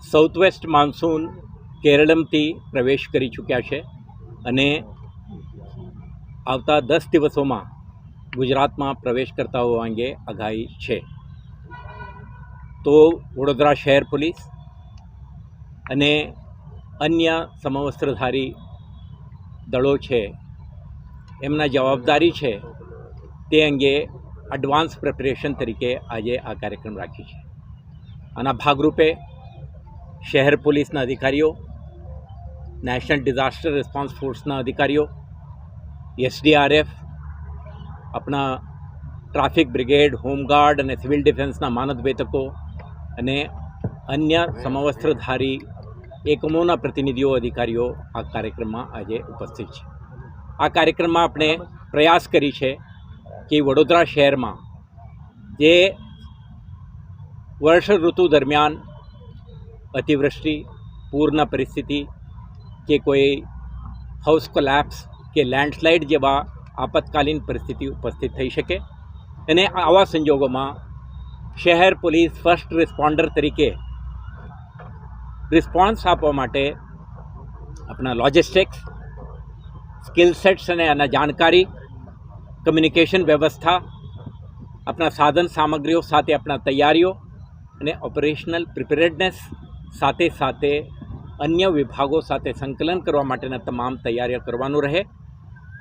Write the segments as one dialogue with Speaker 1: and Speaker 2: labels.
Speaker 1: South waste માન્સૂન કેરળમથી પ્રવેશ કરી ચૂક્યા છે અને આવતા 10 દિવસોમાં ગુજરાતમાં પ્રવેશ કરતા હોવા અંગે આગાહી છે. તો વડોદરા શહેર પોલીસ અને અન્ય સમવસ્ત્રધારી દળો છે એમના જવાબદારી છે તે અંગે એડવાન્સ પ્રિપરેશન તરીકે આજે આ કાર્યક્રમ રાખી છે. આના ભાગરૂપે શહેર પોલીસના અધિકારીઓ, નેશનલ ડિઝાસ્ટર રિસ્પોન્સ ફોર્સના અધિકારીઓ, એસડીઆરએફ, આપણા ટ્રાફિક બ્રિગેડ, હોમગાર્ડ અને સિવિલ ડિફેન્સના માનદવેતકો અને અન્ય સમવસ્ત્રધારી એકમોના પ્રતિનિધિઓ, અધિકારીઓ આ કાર્યક્રમમાં આજે ઉપસ્થિત છે. આ કાર્યક્રમમાં આપણે પ્રયાસ કરી છે કે વડોદરા શહેરમાં જે વર્ષ ઋતુ દરમિયાન અતિવૃષ્ટિ, પૂરના પરિસ્થિતિ કે કોઈ હાઉસ કોલેપ્સ કે લેન્ડસ્લાઇડ જેવા આપતકાલીન પરિસ્થિતિ ઉપસ્થિત થઈ શકે અને આવા સંજોગોમાં શહેર પોલીસ ફર્સ્ટ રિસ્પોન્ડર તરીકે રિસ્પોન્સ આપવા માટે આપણા લોજિસ્ટિક્સ, સ્કિલ સેટ્સ અને આના જાણકારી, કમ્યુનિકેશન વ્યવસ્થા, આપણા સાધન સામગ્રીઓ સાથે આપણા તૈયારીઓ અને ઓપરેશનલ પ્રિપેરેડનેસ સાથે સાથે અન્ય વિભાગો સાથે સંકલન કરવા માટેના તમામ તૈયારીઓ કરવાનું રહે.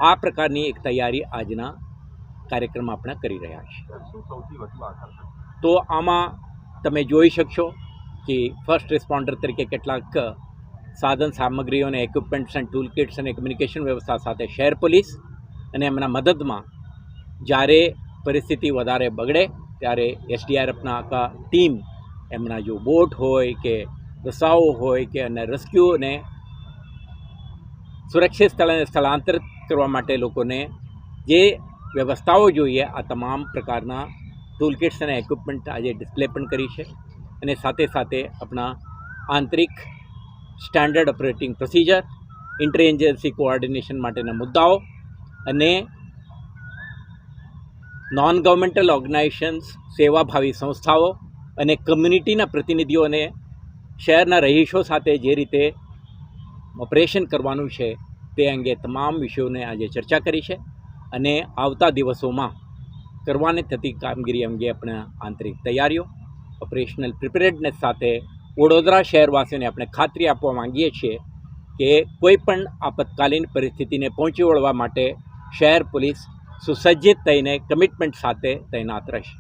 Speaker 1: આ પ્રકારની એક તૈયારી આજના કાર્યક્રમમાં આપણે કરી રહ્યા છીએ. તો આમાં તમે જોઈ શકશો કે ફર્સ્ટ રિસ્પોન્ડર તરીકે કેટલાક સાધન સામગ્રીઓ અને ઇક્વિપમેન્ટ્સ એન્ડ ટૂલ કિટ્સ અને કમ્યુનિકેશન વ્યવસ્થા સાથે શહેર પોલીસ અને એમના મદદમાં જ્યારે પરિસ્થિતિ વધારે બગડે ત્યારે એસડીઆરએફના આખા ટીમ એમના જો બોટ હોય કે રસાઓ હોય કે અને રેસ્ક્યુ અને સુરક્ષિત સ્થળે સ્થળાંતરિત કરવા માટે લોકોને જે વ્યવસ્થાઓ જોઈએ આ તમામ પ્રકારના ટૂલ કિટ્સ અને ઇક્વિપમેન્ટ આજે ડિસ્પ્લે પણ કરી છે અને સાથે સાથે આપણા આંતરિક standard operating procedure, inter agency coordination માટેના મુદ્દાઓ અને નોન ગવર્મેન્ટલ ઓર્ગેનાઇઝેશન્સ, સેવાભાવી સંસ્થાઓ અને કમ્યુનિટીના પ્રતિનિધિઓને શહેરના રહીશો સાથે જે રીતે ઓપરેશન કરવાનું છે તે અંગે તમામ વિષયોને આજે ચર્ચા કરી છે અને આવતા દિવસોમાં કરવાની થતી કામગીરી અંગે આપણા આંતરિક તૈયારીઓ, ઓપરેશનલ પ્રિપેરેડનેસ સાથે વડોદરા શહેરવાસીઓને આપણે ખાતરી આપવા માંગીએ છીએ કે કોઈ પણ આપતકાલીન પરિસ્થિતિને પહોંચી વળવા માટે શહેર પોલીસ સુસજ્જિત થઈને કમિટમેન્ટ સાથે તૈનાત રહેશે.